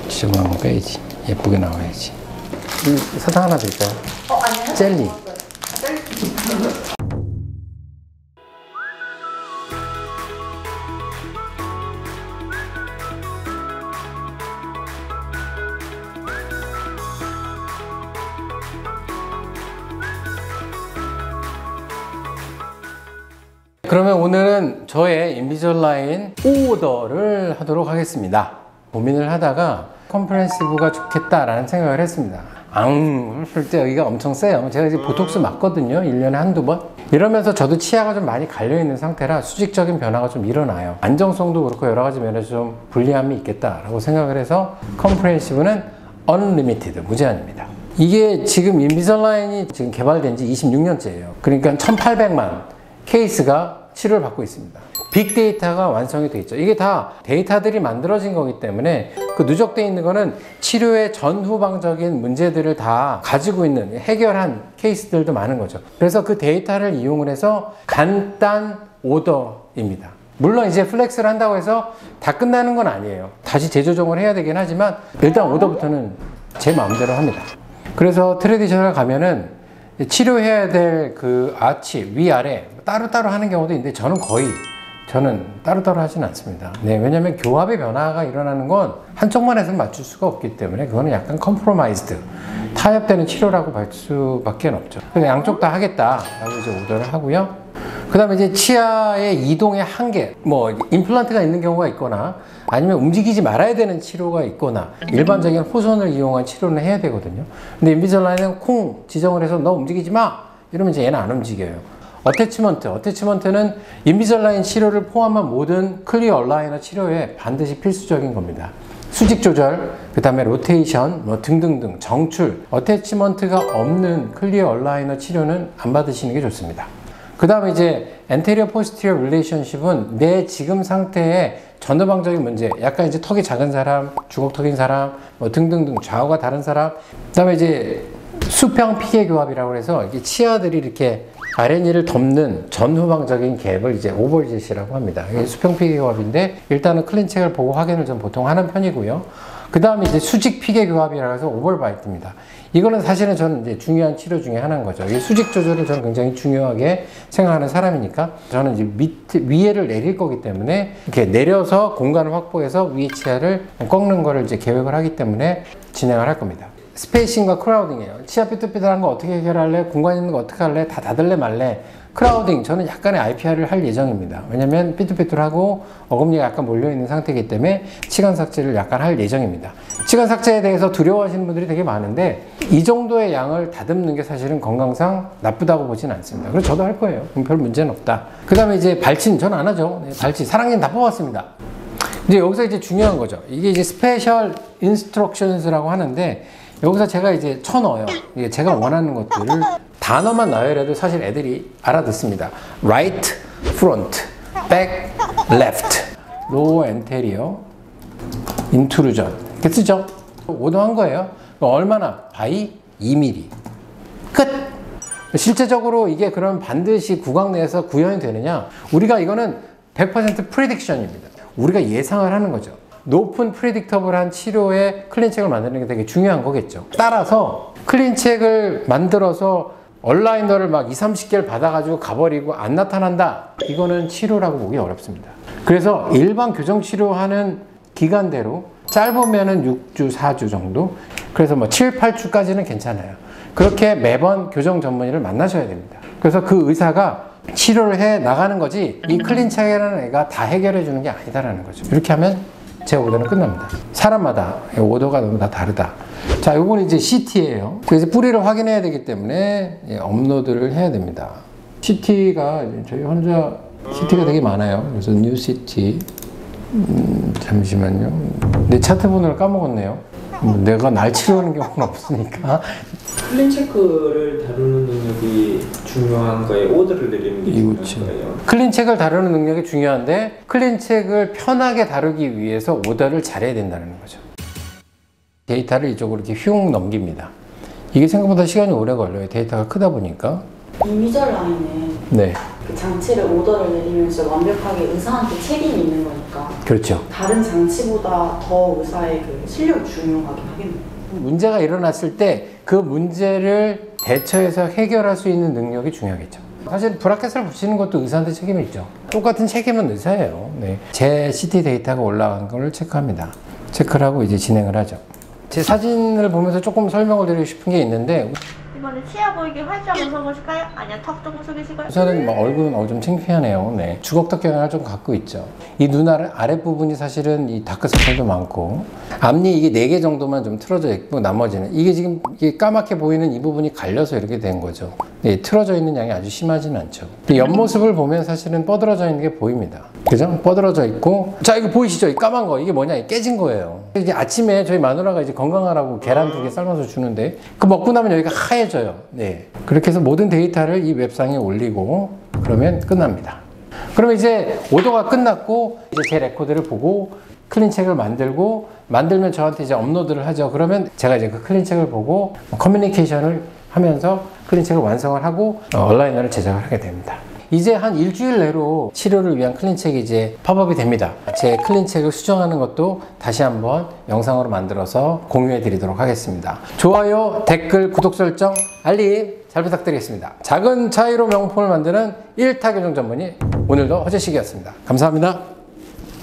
지저분한 거 빼야지. 예쁘게 나와야지. 사탕 하나 드릴까요? 아니요. 젤리. 그러면 오늘은 저의 인비졸라인 오더를 하도록 하겠습니다. 고민을 하다가 컴프레hen시브가 좋겠다라는 생각을 했습니다. 쓸 때 여기가 엄청 세요. 제가 이제 보톡스 맞거든요. 1년에 한두 번. 이러면서 저도 치아가 좀 많이 갈려있는 상태라 수직적인 변화가 좀 일어나요. 안정성도 그렇고 여러 가지 면에서 좀 불리함이 있겠다라고 생각을 해서 컴프레hen시브는 언리미티드, 무제한입니다. 이게 지금 인비졸라인이 지금 개발된 지 26년째예요. 그러니까 1800만 케이스가 치료를 받고 있습니다. 빅데이터가 완성이 되어 있죠. 이게 다 데이터들이 만들어진 거기 때문에 그 누적되어 있는 거는 치료의 전후방적인 문제들을 다 가지고 있는 해결한 케이스들도 많은 거죠. 그래서 그 데이터를 이용을 해서 간단 오더입니다. 물론 이제 플렉스를 한다고 해서 다 끝나는 건 아니에요. 다시 재조정을 해야 되긴 하지만 일단 오더부터는 제 마음대로 합니다. 그래서 트레디셔널 가면은 치료해야 될 그 아치 위아래 따로따로 하는 경우도 있는데 저는 따로따로 하지는 않습니다. 네, 왜냐면 교합의 변화가 일어나는 건 한쪽만 해서는 맞출 수가 없기 때문에 그거는 약간 컴프로마이즈드, 타협되는 치료라고 볼 수밖에 없죠. 그래서 양쪽 다 하겠다라고 이제 오더를 하고요. 그 다음에 이제 치아의 이동의 한계, 뭐 임플란트가 있는 경우가 있거나 아니면 움직이지 말아야 되는 치료가 있거나 일반적인 호선을 이용한 치료는 해야 되거든요. 근데 인비졸라인은 콩 지정을 해서 너 움직이지 마! 이러면 이제 얘는 안 움직여요. 어태치먼트는 인비졸라인 치료를 포함한 모든 클리어 얼라이너 치료에 반드시 필수적인 겁니다. 수직 조절, 그 다음에 로테이션, 뭐 등등등, 정출, 어태치먼트가 없는 클리어 얼라이너 치료는 안 받으시는 게 좋습니다. 그 다음에 이제 anterior posterior relationship은 내 지금 상태의 전후방적인 문제, 약간 이제 턱이 작은 사람, 주걱턱인 사람, 뭐 등등등 좌우가 다른 사람, 그 다음에 이제 수평 피계 교합이라고 해서 이게 치아들이 이렇게 아랫니를 덮는 전후방적인 갭을 이제 오벌젯이라고 합니다. 이게 수평 피계 교합인데 일단은 클린책을 보고 확인을 좀 보통 하는 편이고요. 그 다음에 이제 수직 피계 교합이라고 해서 오벌바이트입니다. 이거는 사실은 저는 이제 중요한 치료 중에 하나인 거죠. 이 수직 조절을 저는 굉장히 중요하게 생각하는 사람이니까 저는 이제 위에를 내릴 거기 때문에 이렇게 내려서 공간을 확보해서 위에 치아를 꺾는 거를 이제 계획을 하기 때문에 진행을 할 겁니다. 스페이싱과 크라우딩이에요. 치아 삐뚤삐뚤한 거 어떻게 해결할래? 공간 있는 거 어떻게 할래? 다 닫을래 말래? 크라우딩, 저는 약간의 IPR을 할 예정입니다. 왜냐면 삐뚤삐뚤하고 어금니가 약간 몰려있는 상태이기 때문에 치간 삭제를 약간 할 예정입니다. 치간 삭제에 대해서 두려워하시는 분들이 되게 많은데 이 정도의 양을 다듬는 게 사실은 건강상 나쁘다고 보진 않습니다. 그래서 저도 할 거예요. 별 문제는 없다. 그 다음에 이제 발친, 저는 안 하죠. 네, 발친, 사랑니는 다 뽑았습니다. 이제 여기서 이제 중요한 거죠. 이게 이제 스페셜 인스트럭션스라고 하는데 여기서 제가 이제 쳐넣어요. 이게 제가 원하는 것들을 단어만 나열해도 사실 애들이 알아듣습니다. right, front, back, left, lower anterior, intrusion 이렇게 쓰죠. 오더한 거예요. 얼마나? 바이 2mm. 끝! 실제적으로 이게 그럼 반드시 구강 내에서 구현이 되느냐? 우리가 이거는 100% 프리딕션입니다. 우리가 예상을 하는 거죠. 높은 프리딕터블한 치료의 클린책을 만드는 게 되게 중요한 거겠죠. 따라서 클린책을 만들어서 얼라이너를 막 20-30개를 받아가지고 가버리고 안 나타난다. 이거는 치료라고 보기 어렵습니다. 그래서 일반 교정 치료하는 기간대로 짧으면은 6주, 4주 정도. 그래서 뭐 7, 8주까지는 괜찮아요. 그렇게 매번 교정 전문의를 만나셔야 됩니다. 그래서 그 의사가 치료를 해 나가는 거지 이 클린책이라는 애가 다 해결해 주는 게 아니다라는 거죠. 이렇게 하면 제 오더는 끝납니다. 사람마다 오더가 너무 다 다르다. 자, 요건 이제 CT예요. 그래서 뿌리를 확인해야 되기 때문에 업로드를 해야 됩니다. CT가 저희 환자 CT가 되게 많아요. 그래서 뉴 CT. 잠시만요. 내 차트 번호를 까먹었네요. 내가 날 치료하는 경우는 없으니까. 클린체크를 다루는 능력이 중요한 거예요? 오더를 내리는 게 중요한 거예요? 클린책을 다루는 능력이 중요한데 클린책을 편하게 다루기 위해서 오더를 잘해야 된다는 거죠. 데이터를 이쪽으로 이렇게 흉 넘깁니다. 이게 생각보다 시간이 오래 걸려요. 데이터가 크다 보니까. 인비졸라인에 네. 그 장치를 오더를 내리면 진짜 완벽하게 의사한테 책임이 있는 거니까 그렇죠. 다른 장치보다 더 의사의 그 실력이 중요하긴 하겠네요. 문제가 일어났을 때 그 문제를 대처해서 해결할 수 있는 능력이 중요하겠죠. 사실 브라켓을 붙이는 것도 의사한테 책임이 있죠. 똑같은 책임은 의사예요. 네. 제 CT 데이터가 올라간 걸 체크합니다. 체크를 하고 이제 진행을 하죠. 제 사진을 보면서 조금 설명을 드리고 싶은 게 있는데, 이번에 치아 보이게 활짝 웃어보실까요? 아니면 턱 좀 숙이시고요. 우선은 뭐 얼굴은 좀 창피하네요. 네. 주걱턱 경향을 좀 갖고 있죠. 이 눈 아랫부분이 사실은 이 다크서클도 많고, 앞니 이게 4개 정도만 좀 틀어져 있고, 나머지는 이게 지금 이게 까맣게 보이는 이 부분이 갈려서 이렇게 된 거죠. 네, 틀어져 있는 양이 아주 심하진 않죠. 옆모습을 보면 사실은 뻗어져 있는 게 보입니다. 그죠? 뻗어져 있고, 자, 이거 보이시죠? 이 까만 거. 이게 뭐냐? 이게 깨진 거예요. 이제 아침에 저희 마누라가 이제 건강하라고 계란 2개 삶아서 주는데, 그 먹고 나면 여기가 하얘져요. 네. 그렇게 해서 모든 데이터를 이 웹상에 올리고, 그러면 끝납니다. 그러면 이제 오더가 끝났고, 이제 제 레코드를 보고, 클린책을 만들면 저한테 이제 업로드를 하죠. 그러면 제가 이제 그 클린책을 보고, 커뮤니케이션을 하면서 클린책을 완성을 하고, 온라인어를 제작을 하게 됩니다. 이제 한 일주일 내로 치료를 위한 클린책이 이제 팝업이 됩니다. 제 클린책을 수정하는 것도 다시 한번 영상으로 만들어서 공유해 드리도록 하겠습니다. 좋아요, 댓글, 구독 설정, 알림 잘 부탁드리겠습니다. 작은 차이로 명품을 만드는 1타 교정 전문의, 오늘도 허재식이었습니다. 감사합니다.